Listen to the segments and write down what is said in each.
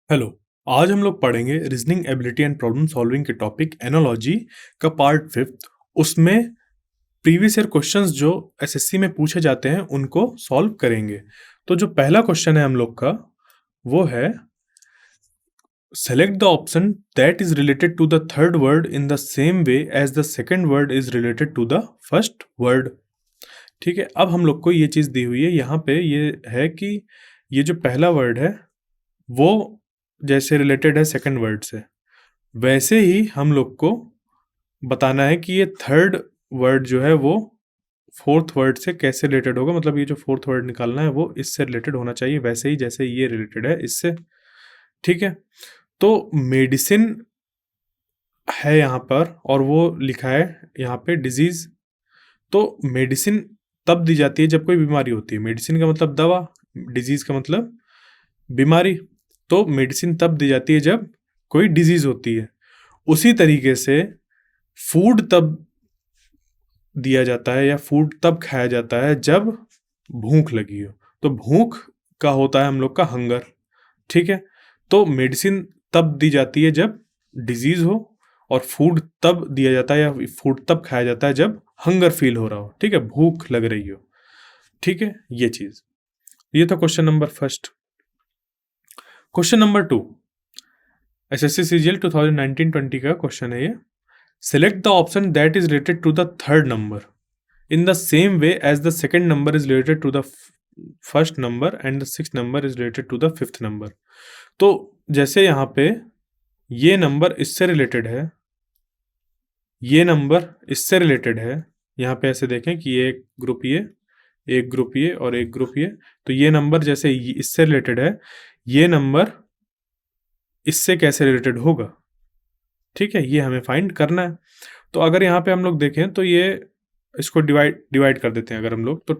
Hello. आज हम लोग पढ़ेंगे reasoning ability and problem solving के टॉपिक एनालॉजी का पार्ट फिफ्थ। उसमें प्रीवियस ईयर क्वेश्चंस जो एसएससी में पूछे जाते हैं उनको सॉल्व करेंगे। तो जो पहला क्वेश्चन है हम लोग का वो है, select the option that is related to the third word in the same way as the second word is related to the first word. ठीक है, अब हम लोग को ये चीज़ दी हुई है, यहाँ पे ये है कि ये जो पहला वर्ड है वो जैसे रिलेटेड है सेकंड वर्ड से, वैसे ही हम लोग को बताना है कि ये थर्ड वर्ड जो है वो फोर्थ वर्ड से कैसे रिलेटेड होगा। मतलब ये जो फोर्थ वर्ड निकालना है वो इससे रिलेटेड होना चाहिए, वैसे ही जैसे ये रिलेटेड है इससे। ठीक है, तो मेडिसिन है यहाँ पर और वो लिखा है यहाँ पे डिजीज। तो मेडिसिन तब दी जाती है जब कोई बीमारी होती है। मेडिसिन का मतलब दवा, डिजीज का मतलब बीमारी। तो मेडिसिन तब दी जाती है जब कोई डिजीज होती है। उसी तरीके से फूड तब दिया जाता है या फूड तब खाया जाता है जब भूख लगी हो। तो भूख का होता है हम लोग का हंगर। ठीक है, तो मेडिसिन तब दी जाती है जब डिजीज हो और फूड तब दिया जाता है या फूड तब खाया जाता है जब हंगर फील हो रहा हो। ठीक है, भूख लग रही हो। ठीक है, ये चीज, ये था question number first. Question number 2, SSC CGL 2019-20 का क्वेश्चन है ये। Select the option that is related to the third number in the same way as the second number is related to the first number and the sixth number is related to the fifth number. तो जैसे यहाँ पे ये number इससे related है, ये number इससे related है। यहाँ पे ऐसे देखें कि ये एक ग्रुप ये, एक ग्रुप ये और एक ग्रुप ये। तो ये नंबर जैसे इससे रिलेटेड है, ये नंबर इससे कैसे रिलेटेड होगा। ठीक है, ये हमें फाइंड करना है। तो अगर यहाँ पे हम लोग देखें तो ये इसको डिवाइड कर देते हैं। अगर हम लोग तो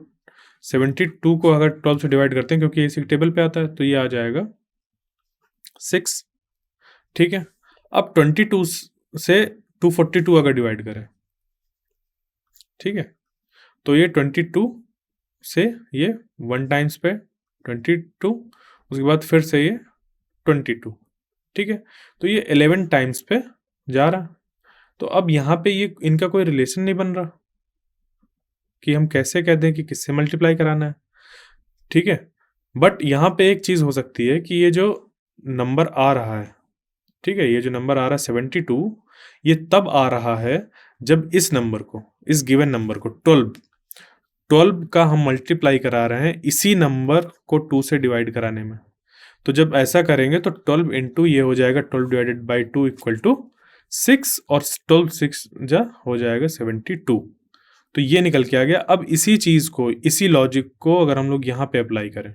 72 को अगर 12 से डिवाइड करते हैं, क्योंकि इसी टेबल पे आता है, तो ये आ जाएगा 6। ठीक है, अब 22 से 242 अगर डिवाइड करें, ठीक है, तो ये 22 से ये 1 टाइम्स पे 22, उसके बाद फिर से ये 22। ठीक है, तो ये 11 टाइम्स पे जा रहा। तो अब यहाँ पे ये इनका कोई रिलेशन नहीं बन रहा कि हम कैसे कह दें कि किससे मल्टीप्लाई कराना है। ठीक है, बट यहाँ पे एक चीज़ हो सकती है कि ये जो नंबर आ रहा है, ठीक है, ये जो नंबर आ रहा है 72, ये तब आ रहा है जब इस नंबर को, इस गिवन नंबर को 12 का हम मल्टीप्लाई करा रहे हैं इसी नंबर को 2 से डिवाइड कराने में। तो जब ऐसा करेंगे तो 12 इंटू ये हो जाएगा 12 डिवाइडेड बाई 2 इक्वल टू 6, और 12 6 जा हो जाएगा 72। तो ये निकल के आ गया। अब इसी चीज को, इसी लॉजिक को अगर हम लोग यहाँ पे अप्लाई करें,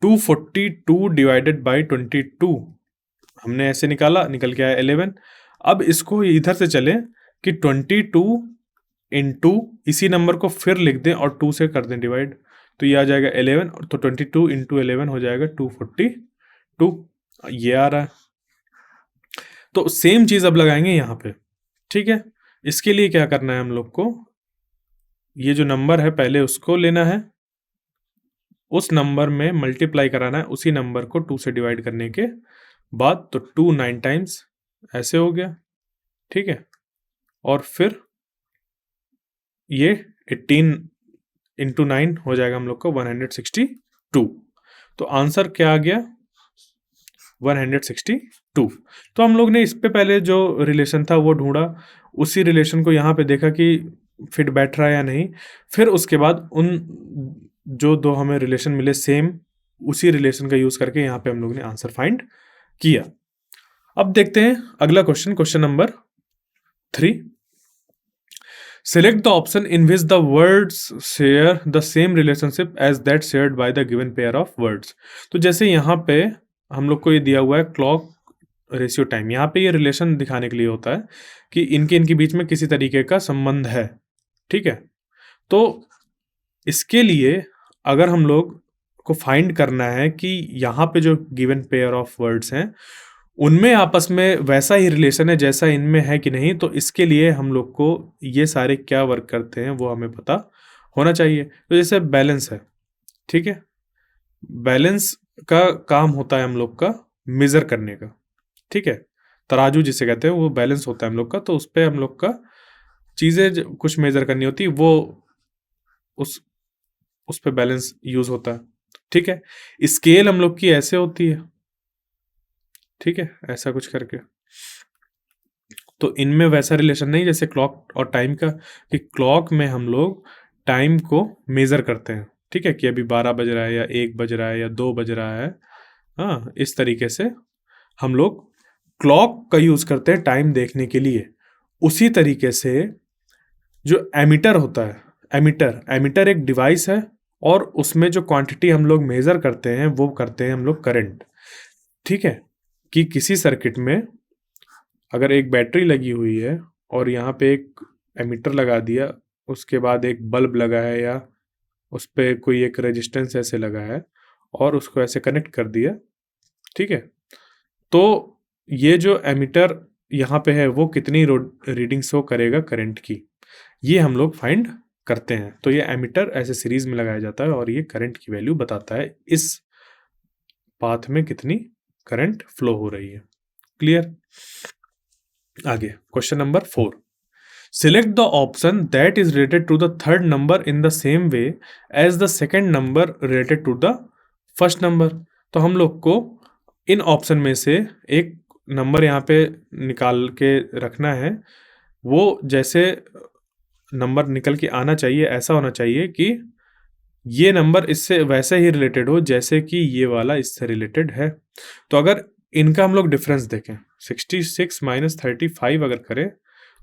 242 डिवाइडेड बाई 22 हमने ऐसे निकाला, निकल के आया 11। अब इसको इधर से चले कि 22 इंटू इसी नंबर को फिर लिख दें और 2 से कर दें डिवाइड, तो ये आ जाएगा 11। तो 22 इंटू 11 हो जाएगा 242, ये आ रहा है। तो सेम चीज अब लगाएंगे यहाँ पे। ठीक है, इसके लिए क्या करना है हम लोग को, ये जो नंबर है पहले उसको लेना है, उस नंबर में मल्टीप्लाई कराना है उसी नंबर को 2 से डिवाइड करने के बाद। तो 2 9 टाइम्स ऐसे हो गया। ठीक है, और फिर ये 18 इंटू 9 हो जाएगा हम लोग को 162। तो आंसर क्या आ गया, 162। तो हम लोग ने इस पे पहले जो रिलेशन था वो ढूंढा, उसी रिलेशन को यहाँ पे देखा कि फिट बैठ रहा है या नहीं। फिर उसके बाद उन जो दो हमें रिलेशन मिले सेम, उसी रिलेशन का यूज करके यहाँ पे हम लोग ने आंसर फाइंड किया। अब देखते हैं अगला question, question number 3। Select the option in which the words share the same relationship as that shared by the given pair of words। तो जैसे यहाँ पे हम लोग को ये दिया हुआ है क्लॉक रेशियो टाइम, यहाँ पे ये रिलेशन दिखाने के लिए होता है कि इनके बीच में किसी तरीके का संबंध है। ठीक है, तो इसके लिए अगर हम लोग को फाइंड करना है कि यहाँ पे जो गिवन पेयर ऑफ वर्ड्स हैं उनमें आपस में वैसा ही रिलेशन है जैसा इनमें है कि नहीं, तो इसके लिए हम लोग को ये सारे क्या वर्क करते हैं वो हमें पता होना चाहिए। तो जैसे बैलेंस है, ठीक है, बैलेंस का काम होता है हम लोग का मेजर करने का, ठीक है। तराजू जिसे कहते हैं वो बैलेंस होता है हम लोग का, तो उस पे हम लोग का चीजें कुछ मेजर करनी होती है, वो उस उस पे बैलेंस यूज होता है, ठीक है। स्केल हम लोग की ऐसे होती है, ठीक है, ऐसा कुछ करके। तो इनमें वैसा रिलेशन नहीं जैसे क्लॉक और टाइम का, कि क्लॉक में हम लोग टाइम को मेजर करते हैं, ठीक है, कि अभी 12 बज रहा है या 1 बज रहा है या 2 बज रहा है। हाँ, इस तरीके से हम लोग क्लॉक का यूज करते हैं टाइम देखने के लिए। उसी तरीके से जो एमीटर होता है, एमीटर एमीटर एक डिवाइस है, और उसमें जो क्वांटिटी हम लोग मेजर करते हैं वो करते हैं हम लोग करंट, ठीक है। कि किसी सर्किट में अगर एक बैटरी लगी हुई है और यहाँ पे एक एमीटर लगा दिया, उसके बाद एक बल्ब लगा है या उस पे कोई एक रेजिस्टेंस ऐसे लगा है और उसको ऐसे कनेक्ट कर दिया, ठीक है। तो ये जो एमीटर यहाँ पे है वो कितनी रीडिंग शो करेगा करंट की, ये हम लोग फाइंड करते हैं। तो ये एमीटर ऐसे सीरीज में लगाया जाता है और ये करंट की वैल्यू बताता है इस पाथ में कितनी करंट फ्लो हो रही है। क्लियर? आगे question number 4, select the option that is related to the third number in the same way as the second number related to the first number. तो हम लोग को इन ऑप्शन में से एक नंबर यहाँ पे निकाल के रखना है, वो जैसे नंबर निकल के आना चाहिए ऐसा होना चाहिए कि ये नंबर इससे वैसे ही रिलेटेड हो जैसे कि ये वाला इससे रिलेटेड है। तो अगर इनका हम लोग डिफरेंस देखें, 66 माइनस 35 अगर करें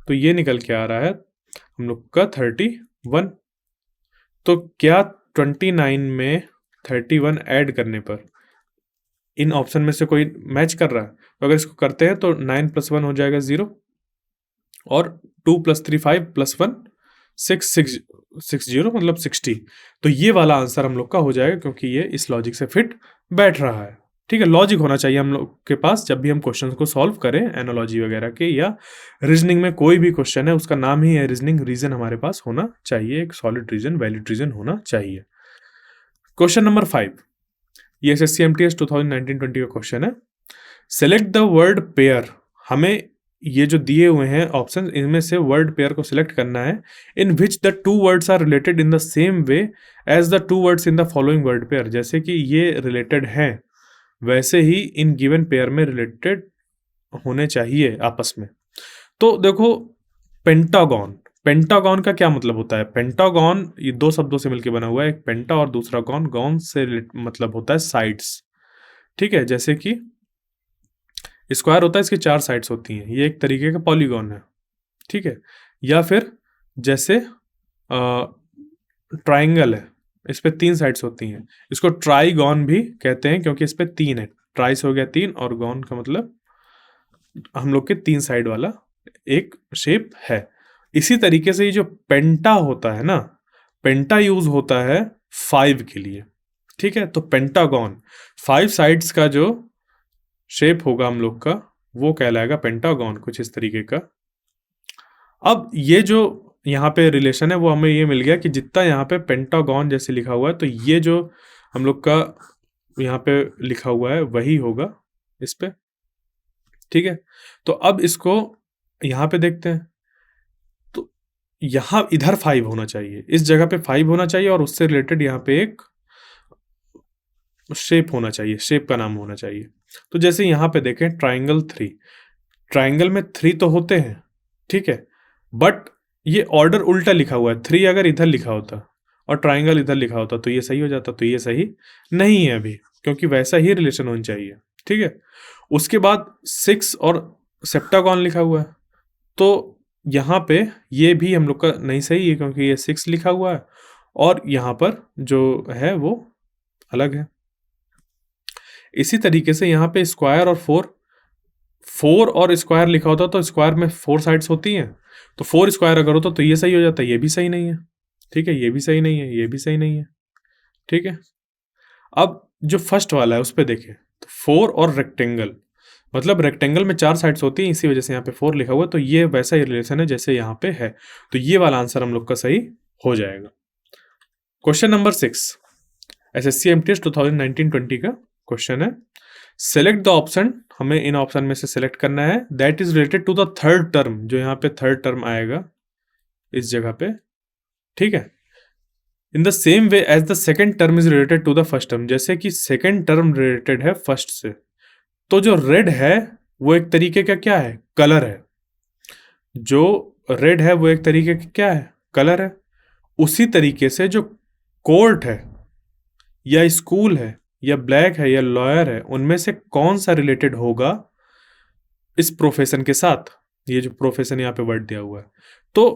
तो ये निकल के आ रहा है हम लोग का 31। तो क्या 29 में 31 ऐड करने पर इन ऑप्शन में से कोई मैच कर रहा है? तो अगर इसको करते हैं तो 9 + 1 हो जाएगा 0, और 2 + 3 5 + 1 6 60 मतलब 60। तो ये वाला आंसर हम लोग का हो जाएगा क्योंकि ये इस लॉजिक से फिट बैठ रहा है, ठीक है। लॉजिक होना चाहिए हम लोग के पास जब भी हम क्वेश्चन को सॉल्व करें, एनालॉजी वगैरह के या रीजनिंग में कोई भी क्वेश्चन है उसका नाम ही है रीजनिंग, रीजन हमारे पास होना चाहिए, एक सॉलिड रीजन, वैलिड रीजन होना चाहिए। क्वेश्चन नंबर 5, ये एसएससी एमटीएस 2019-20 का क्वेश्चन है। सेलेक्ट द वर्ड पेयर, हमें ये जो दिए हुए हैं ऑप्शन, इनमें से वर्ड पेयर को सिलेक्ट करना है in which the two words are related in the same way as the two words in the following word pair. जैसे कि ये रिलेटेड हैं वैसे ही इन गिवन पेयर में रिलेटेड होने चाहिए आपस में। तो देखो, पेंटागन, पेंटागन का क्या मतलब होता है? पेंटागन ये दो शब्दों से मिलकर बना हुआ है, एक पेंटा और दूसरा गॉन, गॉन से मतलब होता है साइड्स, ठीक है। जैसे कि स्क्वायर होता है, इसकी 4 साइड्स होती हैं, ये एक तरीके का पॉलीगॉन है, ठीक है। या फिर जैसे ट्राइंगल है, इस पे 3 साइड्स होती हैं, इसको ट्राइगॉन भी कहते हैं क्योंकि इस पे 3 है, ट्राइस हो गया 3 और गॉन का मतलब हम लोग के 3 साइड वाला एक शेप है। इसी तरीके से ये जो पेंटा होता है ना, पेंटा यूज होता है 5 के लिए, ठीक है। तो पेंटागन 5 साइड्स का जो शेप होगा हम लोग का वो कहलाएगा पेंटागन, कुछ इस तरीके का। अब ये जो यहाँ पे रिलेशन है वो हमें ये मिल गया कि जितना यहाँ पे पेंटागन जैसे लिखा हुआ है तो ये जो हम लोग का यहाँ पे लिखा हुआ है वही होगा इस पे, ठीक है। तो अब इसको यहाँ पे देखते हैं, तो यहाँ इधर 5 होना चाहिए, इस जगह पे 5 होना चाहिए और उससे रिलेटेड यहाँ पे एक शेप होना चाहिए, शेप का नाम होना चाहिए। तो जैसे यहाँ पे देखें ट्राइंगल 3, ट्राइंगल में 3 तो होते हैं, ठीक है, बट ये ऑर्डर उल्टा लिखा हुआ है। 3 अगर इधर लिखा होता और ट्राइंगल इधर लिखा होता तो ये सही हो जाता, तो ये सही नहीं है अभी, क्योंकि वैसा ही रिलेशन होना चाहिए, ठीक है। उसके बाद 6 और सेप्टागॉन लिखा हुआ है, तो यहाँ पे ये भी हम लोग का नहीं सही है क्योंकि ये 6 लिखा हुआ है और यहाँ पर जो है वो अलग है। इसी तरीके से यहाँ पे स्क्वायर और 4 और स्क्वायर लिखा होता तो स्क्वायर में 4 साइड्स होती हैं, तो 4 स्क्वायर अगर होता तो ये सही हो जाता, ये भी सही नहीं है, ठीक है, ये भी सही नहीं है, ये भी सही नहीं है, ठीक है। अब जो फर्स्ट वाला है उस पर देखें, तो 4 और रेक्टेंगल, मतलब रेक्टेंगल में 4 साइड्स होती हैं, इसी वजह से यहाँ पे 4 लिखा हुआ है, तो ये वैसा ही रिलेशन है जैसे यहाँ पे है, तो ये वाला आंसर हम लोग का सही हो जाएगा। क्वेश्चन नंबर 6, एसएससी एमटीएस 2019-20 का क्वेश्चन है, सेलेक्ट द ऑप्शन, हमें इन ऑप्शन में से सेलेक्ट करना है, that is related to the third term, जो यहाँ पे थर्ड टर्म आएगा इस जगह पे, ठीक है, in the same way as the second term is related to the first term, जैसे कि सेकेंड टर्म रिलेटेड है फर्स्ट से, तो जो रेड है वो एक तरीके का क्या है, कलर है, जो रेड है वो एक तरीके का क्या है, कलर है। उसी तरीके से जो कोर्ट है या स्कूल है या ब्लैक है या लॉयर है, उनमें से कौन सा रिलेटेड होगा इस प्रोफेशन के साथ, ये जो प्रोफेशन यहाँ पे वर्ड दिया हुआ है। तो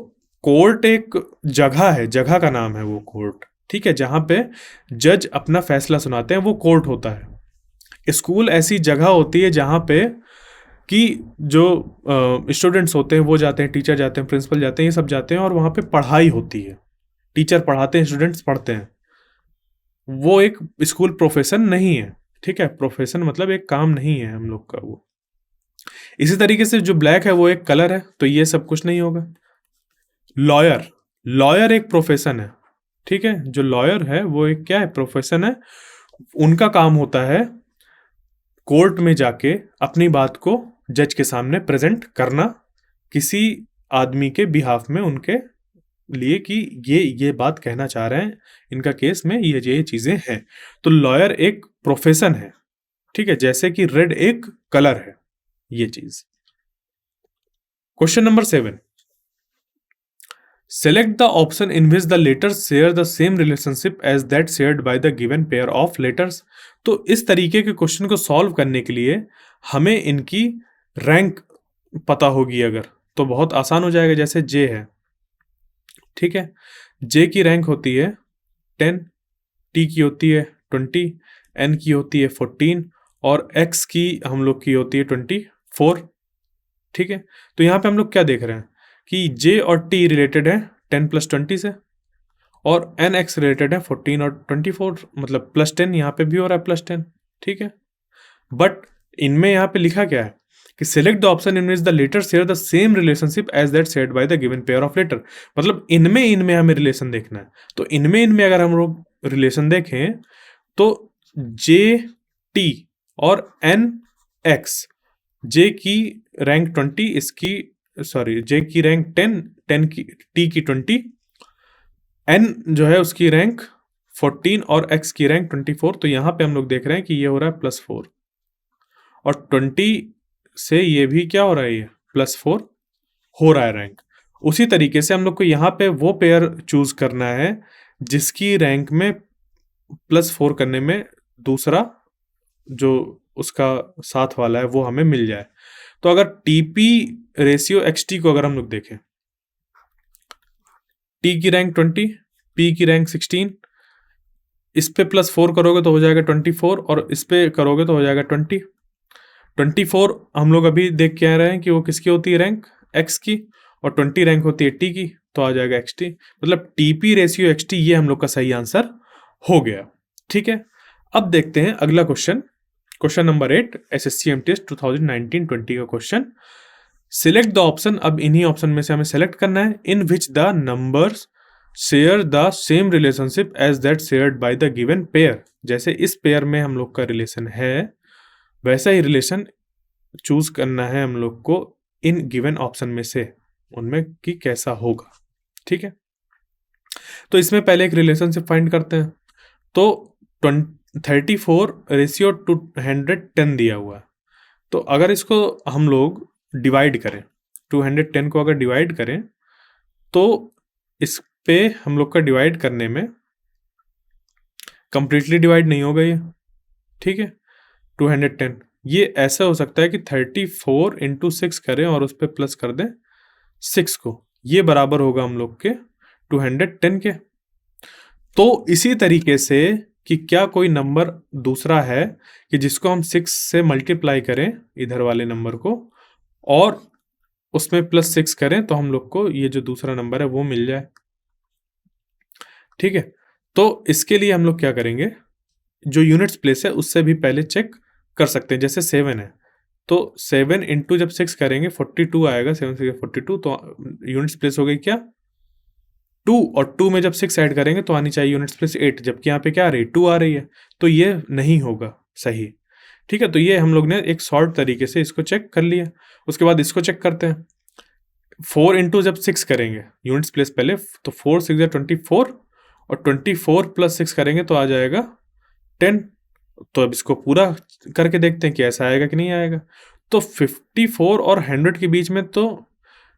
कोर्ट एक जगह है, जगह का नाम है वो कोर्ट, ठीक है, जहां पे जज अपना फैसला सुनाते हैं, वो कोर्ट होता है। स्कूल ऐसी जगह होती है जहां पे कि जो स्टूडेंट्स होते हैं वो जाते हैं, टीचर जाते हैं, प्रिंसिपल जाते हैं, ये सब जाते हैं और वहां पे पढ़ाई होती है, टीचर पढ़ाते हैं, स्टूडेंट्स पढ़ते हैं। वो एक स्कूल प्रोफेशन नहीं है, ठीक है, प्रोफेशन मतलब एक काम नहीं है हम लोग का वो। इसी तरीके से जो ब्लैक है वो एक कलर है, तो ये सब कुछ नहीं होगा। लॉयर, लॉयर एक प्रोफेशन है, ठीक है, जो लॉयर है वो एक क्या है, प्रोफेशन है। उनका काम होता है कोर्ट में जाके अपनी बात को जज के सामने प्रेजेंट करना, किसी आदमी के बिहाफ में, उनके लिए कि ये बात कहना चाह रहे हैं, इनका केस में ये चीजें हैं। तो लॉयर एक प्रोफेशन है, ठीक है, जैसे कि रेड एक कलर है, ये चीज। Question number 7, select the option in which the letters share the same relationship as that shared by the given pair of letters. तो इस तरीके के क्वेश्चन को सॉल्व करने के लिए हमें इनकी रैंक पता होगी अगर, तो बहुत आसान हो जाएगा। जैसे जे है, ठीक है, जे की रैंक होती है 10, टी की होती है 20, एन की होती है 14 और एक्स की हम लोग की होती है 24, ठीक है। तो यहाँ पे हम लोग क्या देख रहे हैं कि जे और टी रिलेटेड है 10 + 20 से, और एन एक्स रिलेटेड है 14 और 24, मतलब +10 यहाँ पे भी हो रहा है +10, ठीक है। बट इनमें यहाँ पे लिखा क्या है कि select the option in which the letter share the same relationship as that shared by the given pair of letter, मतलब इनमें हमें रिलेशन देखना है। तो इनमें अगर हम लोग रिलेशन देखें तो जे टी और एन एक्स, जे की रैंक 20, इसकी सॉरी जे की रैंक 10, 10 की, टी की 20, एन जो है उसकी रैंक 14 और एक्स की रैंक 24। तो यहाँ पे हम लोग देख रहे हैं कि ये हो रहा है +4 और 20 से ये भी क्या हो रहा है, ये +4 हो रहा है रैंक। उसी तरीके से हम लोग को यहाँ पे वो पेयर चूज करना है जिसकी रैंक में +4 करने में दूसरा जो उसका साथ वाला है वो हमें मिल जाए। तो अगर टीपी रेशियो XT को अगर हम लोग देखें, टी की रैंक 20, पी की रैंक 16, इस पे +4 करोगे तो हो जाएगा 24 और इस पे करोगे तो हो जाएगा 20। 24 हम लोग अभी देख के आ रहे हैं कि वो किसकी होती है रैंक, एक्स की, और 20 रैंक होती है टी की, तो आ जाएगा XT, मतलब टीपी रेशियो XT, ये हम लोग का सही आंसर हो गया, ठीक है। अब देखते हैं अगला question, question number 8, SSC MTS 2019-20 का क्वेश्चन। सिलेक्ट द ऑप्शन, अब इन्हीं ऑप्शन में से हमें सेलेक्ट करना है, in which the numbers share the same relationship as that shared by the given pair, जैसे इस पेयर में हम लोग का रिलेशन है वैसा ही रिलेशन चूज करना है हम लोग को इन गिवन ऑप्शन में से, उनमें कि कैसा होगा, ठीक है। तो इसमें पहले एक रिलेशनशिप फाइंड करते हैं। तो 34 रेशियो टू 110 दिया हुआ है, तो अगर इसको हम लोग डिवाइड करें, 210 को अगर डिवाइड करें तो इस पे हम लोग का डिवाइड करने में कंप्लीटली डिवाइड नहीं होगा ये, ठीक है। 210 ये ऐसा हो सकता है कि 34 × 6 करें और उस पर प्लस कर दें 6 को, ये बराबर होगा हम लोग के 210 के। तो इसी तरीके से कि क्या कोई नंबर दूसरा है कि जिसको हम 6 से मल्टीप्लाई करें इधर वाले नंबर को और उसमें +6 करें तो हम लोग को ये जो दूसरा नंबर है वो मिल जाए, ठीक है। तो इसके लिए हम लोग क्या करेंगे, जो यूनिट्स प्लेस है उससे भी पहले चेक कर सकते हैं। जैसे 7 है तो 7 × जब 6 करेंगे 42 आएगा, 7 से 42, तो यूनिट्स प्लेस हो गई क्या 2, और 2 में जब 6 ऐड करेंगे तो आनी चाहिए यूनिट्स प्लेस 8, जबकि यहाँ पे क्या आ रही है 2 आ रही है, तो ये नहीं होगा, सही। ठीक है, तो ये हम लोग ने एक शॉर्ट तरीके से इसको चेक कर लिया। उसके बाद इसको चेक करते हैं। 4 इंटू जब 6 करेंगे यूनिट्स प्लेस पहले, तो 4 6 या 24, और 24 प्लस 6 करेंगे तो आ जाएगा 10। तो अब इसको पूरा करके देखते हैं कि ऐसा आएगा कि नहीं आएगा। तो 54 और 100 के बीच में तो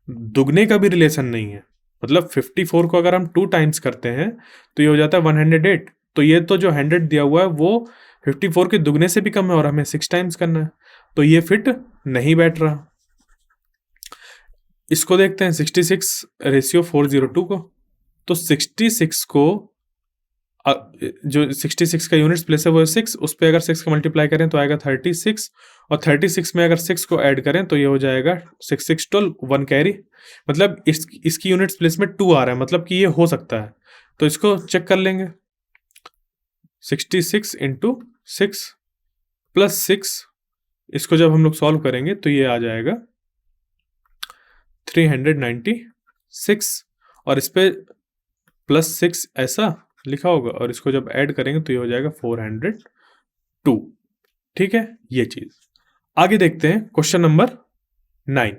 दुगने का भी रिलेशन नहीं है। मतलब 54 को अगर हम 2 टाइम्स करते हैं तो ये हो जाता है 108। तो ये तो जो 100 दिया हुआ है वो 54 के दुगने से भी कम है और हमें 6 टाइम्स करना है, तो ये फिट नहीं बैठ रहा। इसको देखते हैं 66 रेशियो 402 को। तो 66 को जो 66 का यूनिट्स प्लेस है वो 6, उस पर अगर 6 का मल्टीप्लाई करें तो आएगा 36, और 36 में अगर 6 को ऐड करें तो ये हो जाएगा 6 6 12, 1 कैरी। मतलब इसकी यूनिट्स प्लेस में 2 आ रहा है, मतलब कि ये हो सकता है। तो इसको चेक कर लेंगे। 66 इंटू 6 प्लस 6, इसको जब हम लोग सॉल्व करेंगे तो ये आ जाएगा 396, और इस पे प्लस 6 ऐसा लिखा होगा, और इसको जब ऐड करेंगे तो ये हो जाएगा 402। ठीक है, ये चीज। आगे देखते हैं क्वेश्चन नंबर 9।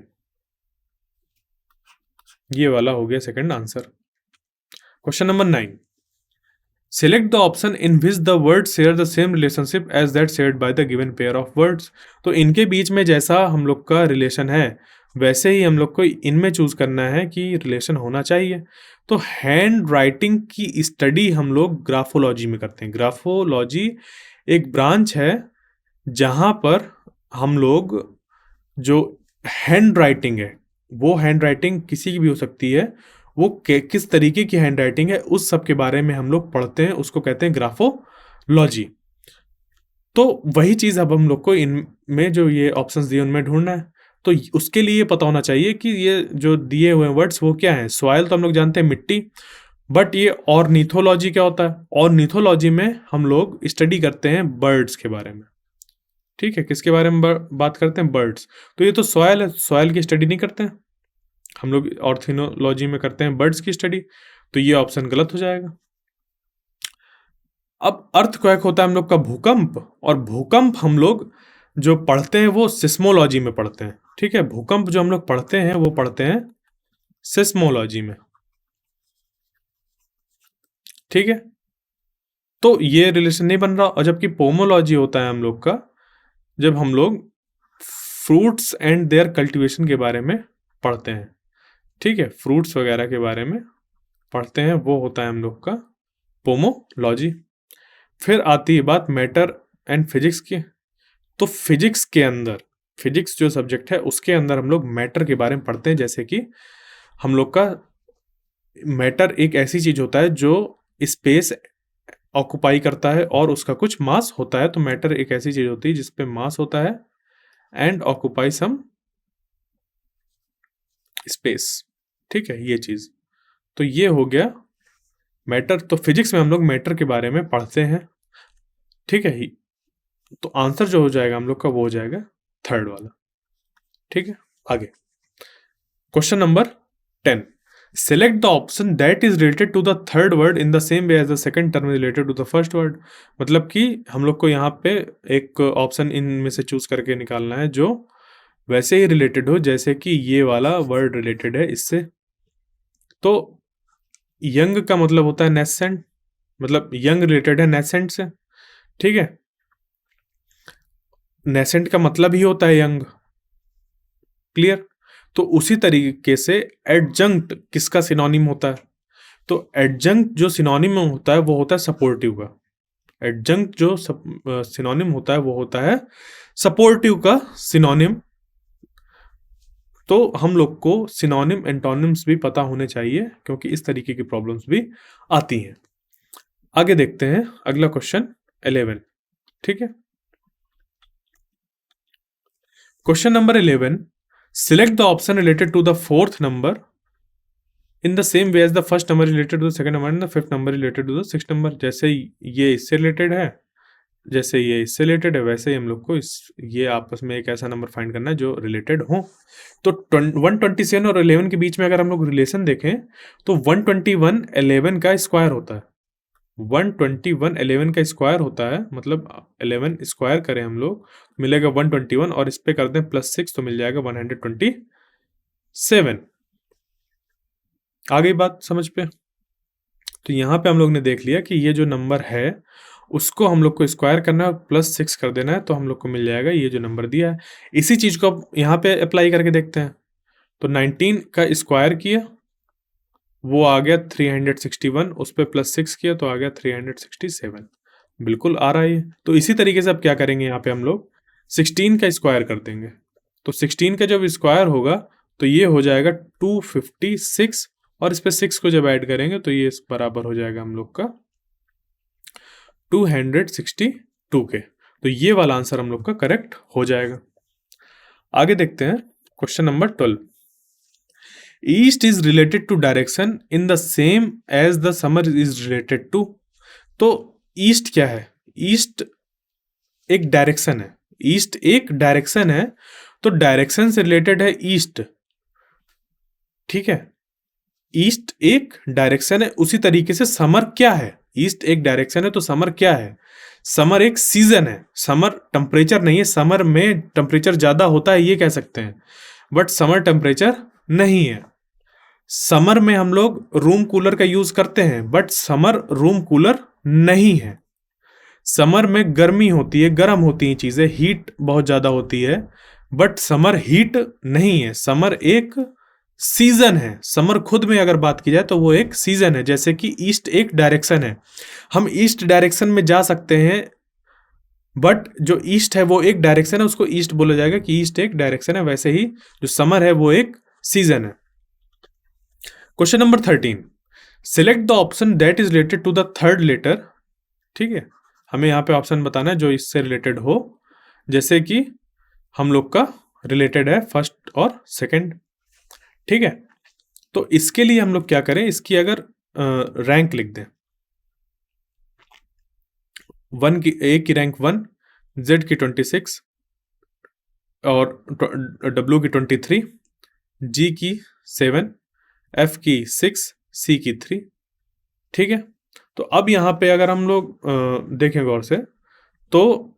ये वाला हो गया second answer. Question number 9, select the option in which the word share the same relationship as that shared by the given pair of words. तो इनके बीच में जैसा हम लोग का रिलेशन है वैसे ही हम लोग को इनमें चूज करना है कि रिलेशन होना चाहिए। तो हैंड राइटिंग की स्टडी हम लोग ग्राफोलॉजी में करते हैं। ग्राफोलॉजी एक ब्रांच है जहां पर हम लोग जो हैंड राइटिंग है, वो हैंड राइटिंग किसी की भी हो सकती है, वो किस तरीके की हैंड राइटिंग है उस सब के बारे में हम लोग पढ़ते हैं, उसको कहते हैं ग्राफोलॉजी। तो वही चीज अब हम लोग को इनमें जो ये ऑप्शंस दिए उनमें ढूंढना है। तो उसके लिए पता होना चाहिए कि ये जो दिए हुए वर्ड्स वो क्या हैं। सॉइल तो हम लोग जानते हैं मिट्टी, बट ये ऑर्निथोलॉजी क्या होता है? ऑर्निथोलॉजी में हम लोग स्टडी करते हैं बर्ड्स के बारे में। ठीक है, किसके बारे में बात करते हैं? बर्ड्स। तो ये तो सॉइल है, सॉइल की स्टडी नहीं करते हैं हम लोग, ऑर्निथोलॉजी में करते हैं बर्ड्स की स्टडी। तो ये ऑप्शन गलत हो जाएगा। अब अर्थक्वेक होता है हम लोग का भूकंप, और भूकंप हम लोग जो पढ़ते हैं वो सिस्मोलॉजी में पढ़ते हैं। ठीक है, भूकंप जो हम लोग पढ़ते हैं वो पढ़ते हैं सिस्मोलॉजी में। ठीक है, तो ये रिलेशन नहीं बन रहा। और जबकि पोमोलॉजी होता है हम लोग का, जब हम लोग फ्रूट्स एंड देयर कल्टीवेशन के बारे में पढ़ते हैं। ठीक है, फ्रूट्स वगैरह के बारे में पढ़ते हैं, वो होता है हम लोग का पोमोलॉजी। फिर आती है बात मैटर एंड फिजिक्स की। तो फिजिक्स के अंदर, फिजिक्स जो सब्जेक्ट है उसके अंदर हम लोग मैटर के बारे में पढ़ते हैं। जैसे कि हम लोग का मैटर एक ऐसी चीज होता है जो स्पेस ऑक्युपाई करता है और उसका कुछ मास होता है। तो मैटर एक ऐसी चीज होती है जिसपे मास होता है एंड ऑक्युपाई सम स्पेस। ठीक है, ये चीज। तो ये हो गया मैटर। तो फिजिक्स में हम लोग मैटर के बारे में पढ़ते हैं। ठीक है, तो आंसर जो हो जाएगा हम लोग का वो हो जाएगा थर्ड वाला। ठीक है, आगे question number 10, select the option that is related to the third word in the same way as the second term is related to the first word। मतलब कि हम लोग को यहाँ पे एक ऑप्शन इनमें से चूज करके निकालना है जो वैसे ही रिलेटेड हो जैसे कि ये वाला वर्ड रिलेटेड है इससे। तो यंग का मतलब होता है नेसेंट, मतलब यंग रिलेटेड है नेसेंट से। ठीक है, नेसेंट का मतलब ही होता है यंग। क्लियर? तो उसी तरीके से एडजंक्ट किसका सिनोनिम होता है? तो एडजंक्ट जो सिनोनिम होता है वो होता है सपोर्टिव का। एडजंक्ट जो सिनोनिम होता है वो होता है सपोर्टिव का सिनोनिम। तो हम लोग को सिनोनिम एंटोनिम्स भी पता होने चाहिए क्योंकि इस तरीके की प्रॉब्लम्स भी आती हैं। आगे देखते हैं अगला क्वेश्चन 11। ठीक है, question number 11, select the option related to the fourth number in the same way as the first number related to the second number and the fifth number related to the sixth number। जैसे ये इससे related है, जैसे ये इससे related है, वैसे ही हम लोग को ये आपस में एक ऐसा नंबर फाइंड करना है जो रिलेटेड हो। तो 127 और 11 के बीच में अगर हम लोग रिलेशन देखें तो 121 11 का स्क्वायर होता है। 121 11 का स्क्वायर होता है, मतलब 11 स्क्वायर करें हम लोग, मिलेगा 121, और इस पे कर दें +6 तो मिल जाएगा 127। आ गई बात समझ पे? तो यहाँ पे हम लोग ने देख लिया कि ये जो नंबर है उसको हम लोग को स्क्वायर करना है और +6 कर देना है, तो हम लोग को मिल जाएगा ये जो नंबर दिया है। इसी चीज को अब यहाँ पे अप्लाई करके देखते हैं। तो 19 का स्क्वायर किया, वो आ गया 361, उस पर +6 किया तो आ गया 367। बिल्कुल आ रहा है ये। तो इसी तरीके से अब क्या करेंगे, यहाँ पे हम लोग 16 का स्क्वायर कर देंगे। तो 16 का जब स्क्वायर होगा तो ये हो जाएगा 256, और इस पे 6 को जब ऐड करेंगे तो ये इस बराबर हो जाएगा हम लोग का 262 के। तो ये वाला आंसर हम लोग का करेक्ट हो जाएगा। आगे देखते हैं question number 12। East is related to direction in the same as the summer is related to. तो ईस्ट क्या है? ईस्ट एक डायरेक्शन है। ईस्ट एक डायरेक्शन है, तो डायरेक्शन से रिलेटेड है ईस्ट। ठीक है, ईस्ट एक डायरेक्शन है। उसी तरीके से समर क्या है? ईस्ट एक डायरेक्शन है तो समर क्या है? समर एक सीजन है। समर टेम्परेचर नहीं है, समर में टेम्परेचर ज्यादा होता है ये कह सकते हैं, बट समर टेम्परेचर नहीं है। समर में हम लोग रूम कूलर का यूज करते हैं, बट समर रूम कूलर नहीं है। समर में गर्मी होती है, गर्म होती हैं चीजें, हीट बहुत ज्यादा होती है, बट समर हीट नहीं है। समर एक सीजन है। समर खुद में अगर बात की जाए तो वो एक सीजन है। जैसे कि ईस्ट एक डायरेक्शन है, हम ईस्ट डायरेक्शन में जा सकते हैं, बट जो ईस्ट है वो एक डायरेक्शन है, उसको ईस्ट बोला जाएगा कि ईस्ट एक डायरेक्शन है। वैसे ही जो समर है वो एक सीजन है। Question number 13, select the option that is related to the third letter. ठीक है, हमें यहाँ पे ऑप्शन बताना है जो इससे रिलेटेड हो, जैसे कि हम लोग का रिलेटेड है फर्स्ट और सेकंड। ठीक है, तो इसके लिए हम लोग क्या करें, इसकी अगर रैंक लिख दें, वन की, ए की रैंक 1, जेड की 26, और डब्ल्यू की 23, जी की 7, एफ की 6, सी की 3। ठीक है, तो अब यहां पे अगर हम लोग देखें गौर से, तो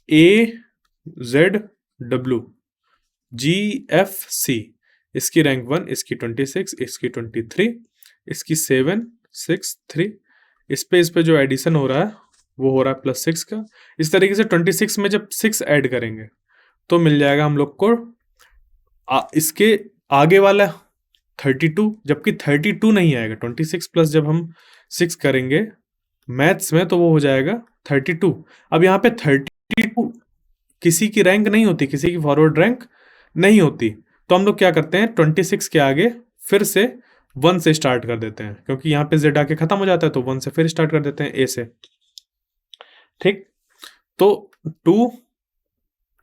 A Z W G F C, इसकी रैंक 1, इसकी 26, इसकी 23, इसकी 7 6 3, इस पे जो एडिशन हो रहा है वो हो रहा है +6 का। इस तरीके से 26 में जब 6 ऐड करेंगे तो मिल जाएगा हम लोग को इसके आगे वाला 32, जबकि 32 नहीं आएगा। 26 प्लस जब हम 6 करेंगे मैथ्स में तो वो हो जाएगा 32। अब यहाँ पे 32 किसी की रैंक नहीं होती, किसी की फॉरवर्ड रैंक नहीं होती, तो हम लोग क्या करते हैं 26 के आगे फिर से 1 से स्टार्ट कर देते हैं, क्योंकि यहाँ पे जेड आके खत्म हो जाता है तो 1 से फिर स्टार्ट कर देते हैं ए से। ठीक, तो 2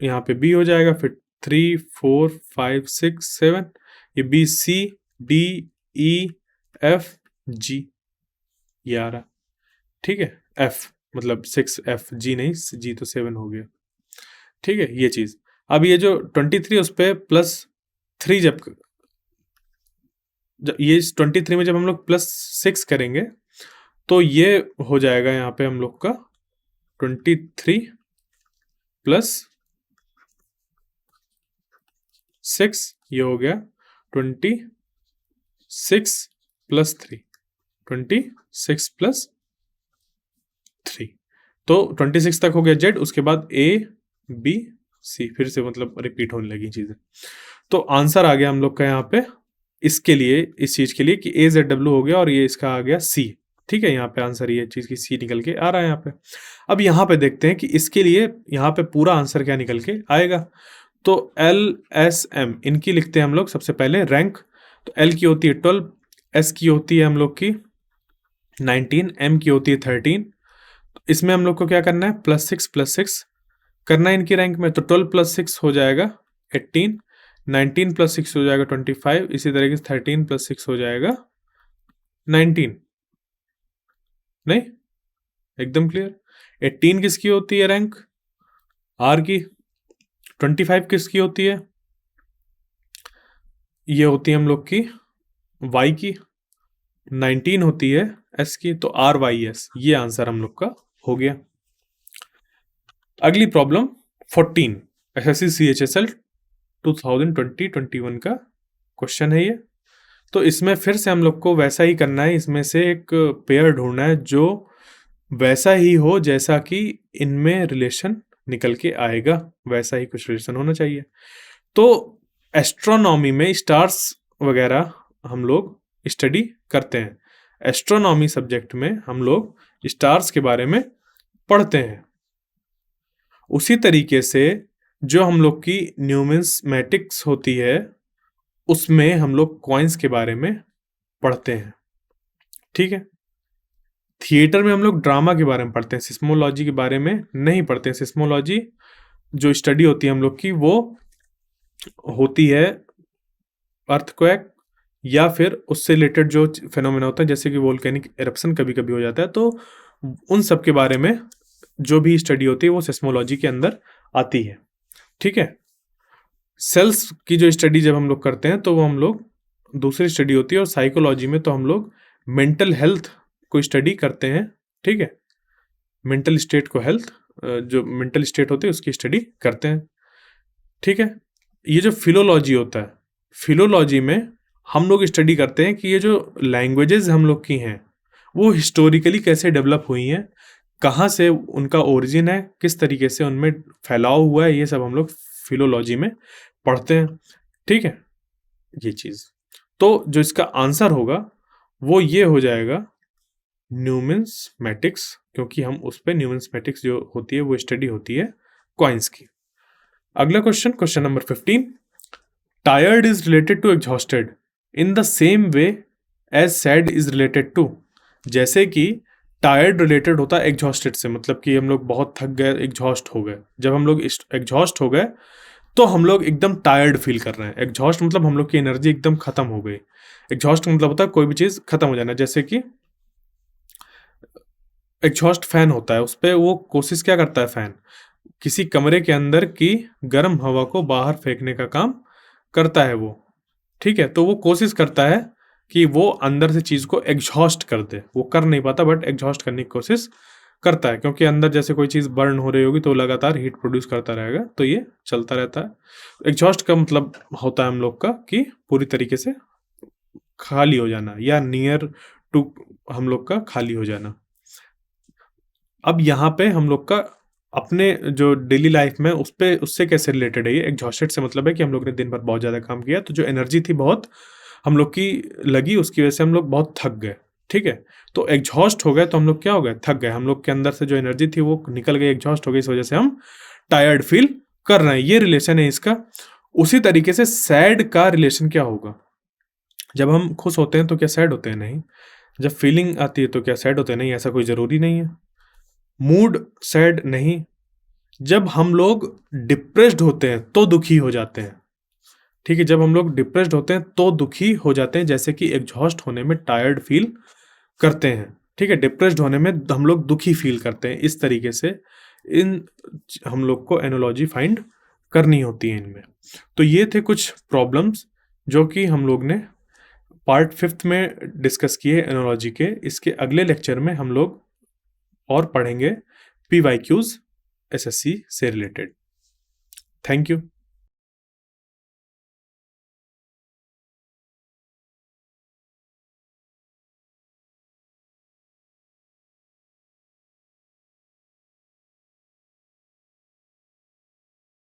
यहाँ पे बी हो जाएगा, फिर 3 4 5 6 7, ये B C D E F G, ये आ रहा। ठीक है, एफ मतलब 6 एफ, जी नहीं, जी तो 7 हो गया। ठीक है, ये चीज। अब ये जो 23 उस पर +3 जब ये 23 में जब हम लोग +6 करेंगे तो ये हो जाएगा यहाँ पे हम लोग का 23 + 6, ये हो गया 26 + 3, 26 + 3। तो 26 तक हो गया जेड, उसके बाद ए बी सी, फिर से मतलब रिपीट होने लगी चीजें। तो आंसर आ गया हम लोग का यहाँ पे इसके लिए, इस चीज के लिए कि ए जेड डब्ल्यू हो गया और ये इसका आ गया सी। ठीक है, यहाँ पे आंसर ये चीज की सी निकल के आ रहा है यहाँ पे। अब यहाँ पे देखते हैं कि इसके लिए यहाँ पे पूरा आंसर क्या निकल के आएगा। तो एल एस एम इनकी लिखते हैं हम लोग सबसे पहले रैंक। तो एल की होती है 12, एस की होती है हम लोग की 19, एम की होती है 13। इसमें हम लोग को क्या करना है, +6 करना है इनकी रैंक में। तो 12 + 6 हो जाएगा 18, 19 + 6 हो जाएगा 25, इसी तरीके से 13 + 6 हो जाएगा 19। नहीं, एकदम क्लियर। 18 किसकी होती है रैंक, आर की। 25 किसकी होती है, ये होती है हम लोग की वाई की। 19 होती है एस की, तो RYS ये आंसर हम लोग का हो गया। अगली प्रॉब्लम 14 SSC CHSL 2020-21 का क्वेश्चन है ये। तो इसमें फिर से हम लोग को वैसा ही करना है, इसमें से एक पेयर ढूंढना है जो वैसा ही हो जैसा कि इनमें रिलेशन निकल के आएगा, वैसा ही कुछ रिलेशन होना चाहिए। तो एस्ट्रोनॉमी में स्टार्स वगैरह हम लोग स्टडी करते हैं, एस्ट्रोनॉमी सब्जेक्ट में हम लोग स्टार्स के बारे में पढ़ते हैं। उसी तरीके से जो हम लोग की न्यूमिस्मैटिक्स होती है उसमें हम लोग कॉइन्स के बारे में पढ़ते हैं, ठीक है। थिएटर में हम लोग ड्रामा के बारे में पढ़ते हैं, सिस्मोलॉजी के बारे में नहीं पढ़ते हैं। सिस्मोलॉजी जो स्टडी होती है हम लोग की वो होती है अर्थक्वेक या फिर उससे रिलेटेड जो फिनोमेना होता है, जैसे कि वोल्केनिक एरप्शन कभी कभी हो जाता है, तो उन सब के बारे में जो भी स्टडी होती है वो सिस्मोलॉजी के अंदर आती है, ठीक है। सेल्स की जो स्टडी जब हम लोग करते हैं तो वो हम लोग दूसरी स्टडी होती है, और साइकोलॉजी में तो हम लोग मेंटल हेल्थ को स्टडी करते हैं, ठीक है। मेंटल स्टेट को हेल्थ, जो मेंटल स्टेट होती है उसकी स्टडी करते हैं, ठीक है। ये जो फिलोलॉजी होता है, फिलोलॉजी में हम लोग स्टडी करते हैं कि ये जो लैंग्वेजेस हम लोग की हैं वो हिस्टोरिकली कैसे डेवलप हुई हैं, कहाँ से उनका ओरिजिन है, किस तरीके से उनमें फैलाव हुआ है, ये सब हम लोग फिलोलॉजी में पढ़ते हैं, ठीक है। ये चीज़ तो जो इसका आंसर होगा वो ये हो जाएगा न्यूमिस्मैटिक्स, क्योंकि हम उस पर न्यूमिस्मैटिक्स जो होती है वो स्टडी होती है कॉइन्स की। अगला question, question number 15, tired is related to exhausted in the same way as sad is related to. जैसे कि टायर्ड रिलेटेड होता है एग्जॉस्टेड से, मतलब कि हम लोग बहुत थक गए, एग्जॉस्ट हो गए। जब हम लोग एग्जॉस्ट हो गए तो हम लोग एकदम टायर्ड फील कर रहे हैं। एग्जॉस्ट मतलब हम लोग की एनर्जी एकदम खत्म हो गई। एग्जॉस्ट मतलब होता है कोई भी चीज़ खत्म हो जाना, जैसे कि एग्जॉस्ट फैन होता है, उस पर वो कोशिश क्या करता है, फैन किसी कमरे के अंदर की गर्म हवा को बाहर फेंकने का काम करता है वो, ठीक है। तो वो कोशिश करता है कि वो अंदर से चीज़ को एग्जॉस्ट कर दे, वो कर नहीं पाता बट एग्जॉस्ट करने की कोशिश करता है, क्योंकि अंदर जैसे कोई चीज़ बर्न हो रही होगी तो लगातार हीट प्रोड्यूस करता रहेगा, तो ये चलता रहता है। एग्जॉस्ट का मतलब होता है हम लोग का कि पूरी तरीके से खाली हो जाना या नियर टू हम लोग का खाली हो जाना। अब यहाँ पे हम लोग का अपने जो डेली लाइफ में उससे कैसे रिलेटेड है ये। एग्जॉस्टेड से मतलब है कि हम लोग ने दिन भर बहुत ज़्यादा काम किया, तो जो एनर्जी थी बहुत हम लोग की लगी, उसकी वजह से हम लोग बहुत थक गए, ठीक है। तो एग्जॉस्ट हो गए तो हम लोग क्या हो गए, थक गए, हम लोग के अंदर से जो एनर्जी थी वो निकल गई, एग्जॉस्ट हो गई, इस वजह से हम टायर्ड फील कर रहे हैं। ये रिलेशन है इसका। उसी तरीके से सैड का रिलेशन क्या होगा, जब हम खुश होते हैं तो क्या सैड होते हैं, नहीं। जब फीलिंग आती है तो क्या सैड होते हैं, नहीं, ऐसा कोई ज़रूरी नहीं है। मूड सैड नहीं। जब हम लोग डिप्रेस्ड होते हैं तो दुखी हो जाते हैं, ठीक है। जब हम लोग डिप्रेस्ड होते हैं तो दुखी हो जाते हैं, जैसे कि एग्जॉस्ट होने में टायर्ड फील करते हैं, ठीक है। डिप्रेस्ड होने में हम लोग दुखी फील करते हैं। इस तरीके से इन हम लोग को एनोलॉजी फाइंड करनी होती है इनमें। तो ये थे कुछ प्रॉब्लम्स जो कि हम लोग ने पार्ट 5 में डिस्कस किए एनोलॉजी के। इसके अगले लेक्चर में हम लोग और पढ़ेंगे PYQs SSC से रिलेटेड। Thank you.